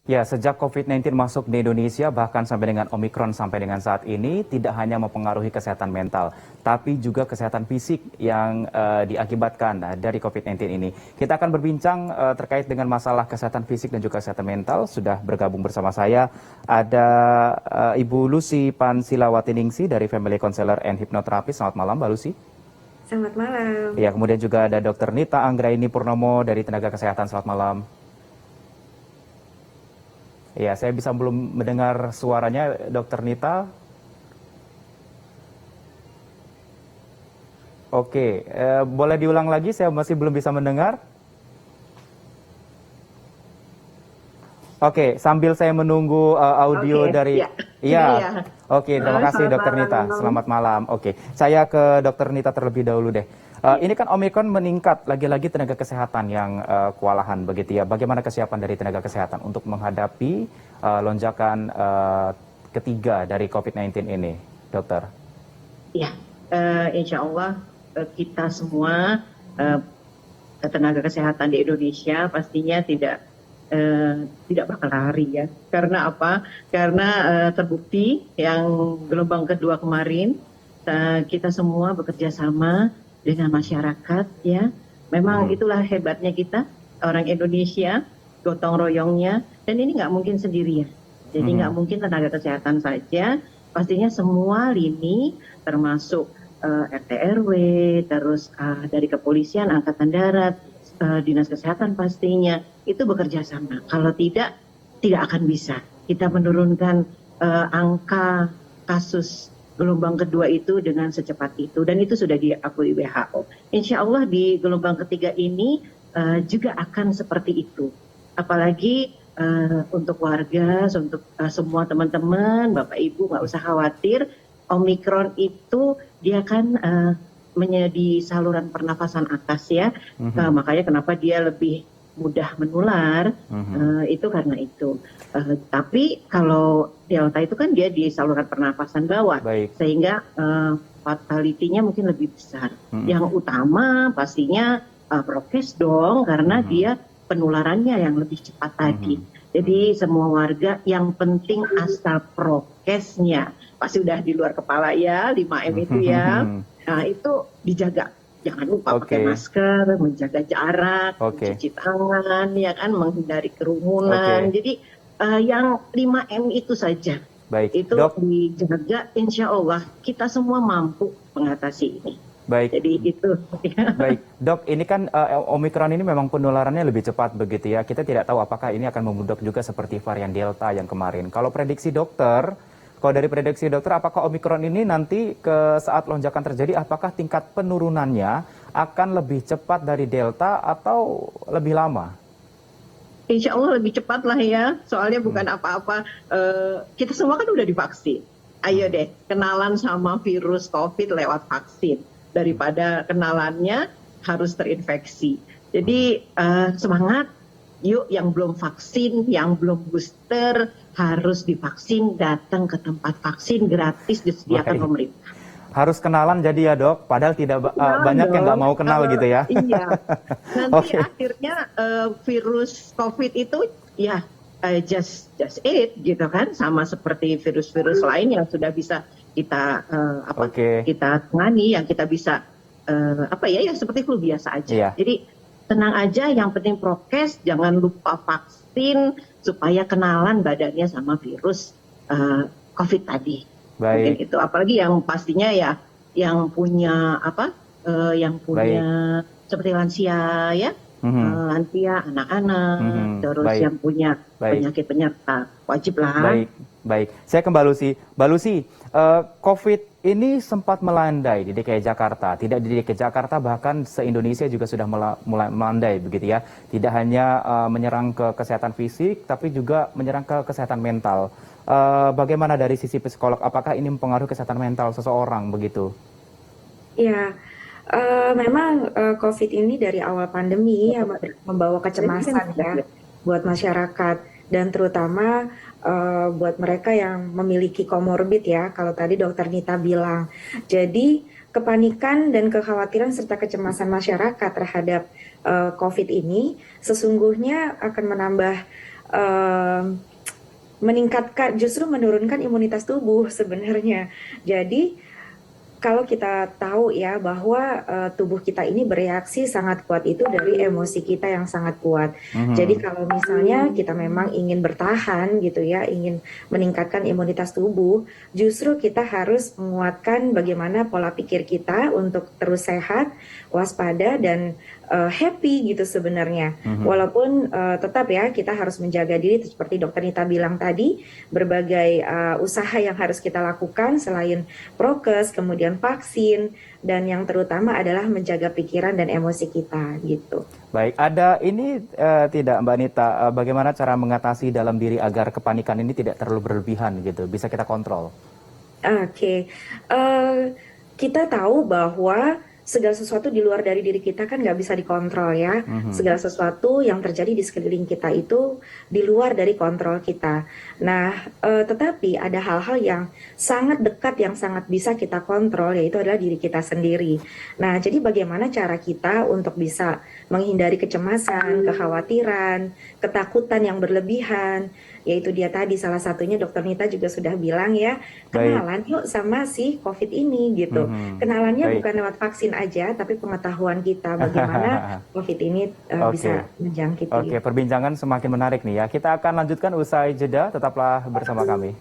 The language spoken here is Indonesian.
Ya, sejak COVID-19 masuk di Indonesia, bahkan sampai dengan Omikron sampai dengan saat ini, tidak hanya mempengaruhi kesehatan mental, tapi juga kesehatan fisik yang diakibatkan dari COVID-19 ini. Kita akan berbincang terkait dengan masalah kesehatan fisik dan juga kesehatan mental. Sudah bergabung bersama saya, ada Ibu Lucy Pansilawati-Ningsih dari Family Counselor and Hypnotherapy. Selamat malam, Mbak Lucy. Selamat malam. Ya, kemudian juga ada Dr. Nita Anggraini Purnomo dari Tenaga Kesehatan. Selamat malam. Ya, saya bisa belum mendengar suaranya, Dokter Nita. Oke, boleh diulang lagi? Saya masih belum bisa mendengar. Oke, sambil saya menunggu audio dari... Ya. Iya, Ya. oke, terima kasih Selamat Dokter Nita. malam. Selamat malam. Oke, saya ke Dokter Nita terlebih dahulu deh. Ini kan Omikron meningkat, lagi-lagi tenaga kesehatan yang kewalahan begitu ya. Bagaimana kesiapan dari tenaga kesehatan untuk menghadapi lonjakan ketiga dari COVID-19 ini, dokter? Ya, insya Allah kita semua tenaga kesehatan di Indonesia pastinya tidak bakal lari ya. Karena apa? Karena terbukti yang gelombang kedua kemarin kita semua bekerja sama dengan masyarakat ya. Memang itulah hebatnya kita orang Indonesia, gotong royongnya, dan ini nggak mungkin sendirian. Jadi nggak mungkin tenaga kesehatan saja, pastinya semua lini termasuk RT RW, terus dari kepolisian, angkatan darat, dinas kesehatan pastinya itu bekerja sama. Kalau tidak akan bisa kita menurunkan angka kasus gelombang kedua itu dengan secepat itu, dan itu sudah diakui WHO. Insya Allah di gelombang ketiga ini juga akan seperti itu. Apalagi untuk warga, untuk semua teman-teman, Bapak Ibu nggak usah khawatir. Omikron itu dia kan menjadi saluran pernafasan atas ya, makanya kenapa dia lebih mudah menular, itu karena itu. Tapi kalau Delta itu kan dia di saluran pernafasan bawah, sehingga fatality-nya mungkin lebih besar. Yang utama pastinya prokes dong, karena dia penularannya yang lebih cepat tadi. Jadi semua warga yang penting asal prokesnya, pasti udah di luar kepala ya, 5M itu ya, nah itu dijaga. Jangan lupa pakai masker, menjaga jarak, mencuci tangan, ya kan, menghindari kerumunan. Jadi yang 5M itu saja. Itu Dok, dijaga, insya Allah kita semua mampu mengatasi ini. Jadi itu. Baik, Dok, ini kan Omikron ini memang penularannya lebih cepat begitu ya. Kita tidak tahu apakah ini akan membludak juga seperti varian Delta yang kemarin. Kalau prediksi dokter, apakah Omikron ini nanti ke saat lonjakan terjadi, apakah tingkat penurunannya akan lebih cepat dari Delta atau lebih lama? Insya Allah lebih cepat lah ya, soalnya bukan apa-apa. Kita semua kan udah divaksin. Ayo deh, kenalan sama virus COVID lewat vaksin, daripada kenalannya harus terinfeksi. Jadi semangat, yuk yang belum vaksin, yang belum booster, harus divaksin, datang ke tempat vaksin gratis disediakan pemerintah. Harus kenalan jadi ya Dok, padahal tidak banyak yang nggak mau kenal gitu ya. Iya, nanti akhirnya virus COVID itu ya just it gitu kan, sama seperti virus-virus lain yang sudah bisa kita kita tangani, yang kita bisa ya seperti flu biasa aja. Jadi tenang aja, yang penting prokes, jangan lupa vaksin supaya kenalan badannya sama virus COVID tadi. Mungkin itu, apalagi yang pastinya ya yang punya seperti lansia ya, lansia, anak-anak, terus yang punya penyakit penyerta, wajib lah. Baik. Saya ke Mbak Lucy. Mbak Lucy, COVID ini sempat melandai di DKI Jakarta. Tidak di DKI Jakarta, bahkan se-Indonesia juga sudah mulai melandai begitu ya. Tidak hanya menyerang ke kesehatan fisik, tapi juga menyerang ke kesehatan mental. Bagaimana dari sisi psikolog? Apakah ini mempengaruhi kesehatan mental seseorang begitu? Ya, memang COVID ini dari awal pandemi ya membawa kecemasan ya buat masyarakat, dan terutama buat mereka yang memiliki komorbid ya, kalau tadi Dokter Nita bilang. Jadi kepanikan dan kekhawatiran serta kecemasan masyarakat terhadap COVID ini sesungguhnya akan menambah meningkatkan, justru menurunkan imunitas tubuh sebenarnya. Jadi kalau kita tahu ya bahwa tubuh kita ini bereaksi sangat kuat itu dari emosi kita yang sangat kuat. Jadi kalau misalnya kita memang ingin bertahan gitu ya, ingin meningkatkan imunitas tubuh, justru kita harus menguatkan bagaimana pola pikir kita untuk terus sehat, waspada dan happy gitu sebenarnya. Walaupun tetap ya kita harus menjaga diri seperti Dokter Nita bilang tadi, berbagai usaha yang harus kita lakukan selain prokes, kemudian vaksin, dan yang terutama adalah menjaga pikiran dan emosi kita gitu. Baik, ada ini tidak Mbak Nita, bagaimana cara mengatasi dalam diri agar kepanikan ini tidak terlalu berlebihan gitu, bisa kita kontrol? Oke. Kita tahu bahwa segala sesuatu di luar dari diri kita kan nggak bisa dikontrol ya. Segala sesuatu yang terjadi di sekeliling kita itu di luar dari kontrol kita. Nah, tetapi ada hal-hal yang sangat dekat yang sangat bisa kita kontrol, yaitu adalah diri kita sendiri. Nah, jadi bagaimana cara kita untuk bisa menghindari kecemasan, kekhawatiran, ketakutan yang berlebihan, yaitu dia tadi salah satunya Dokter Nita juga sudah bilang ya, kenalan yuk sama si COVID ini gitu. Kenalannya bukan lewat vaksin aja, tapi pengetahuan kita bagaimana COVID ini bisa menjangkiti. Oke, perbincangan semakin menarik nih ya. Kita akan lanjutkan usai jeda, tetaplah bersama kami.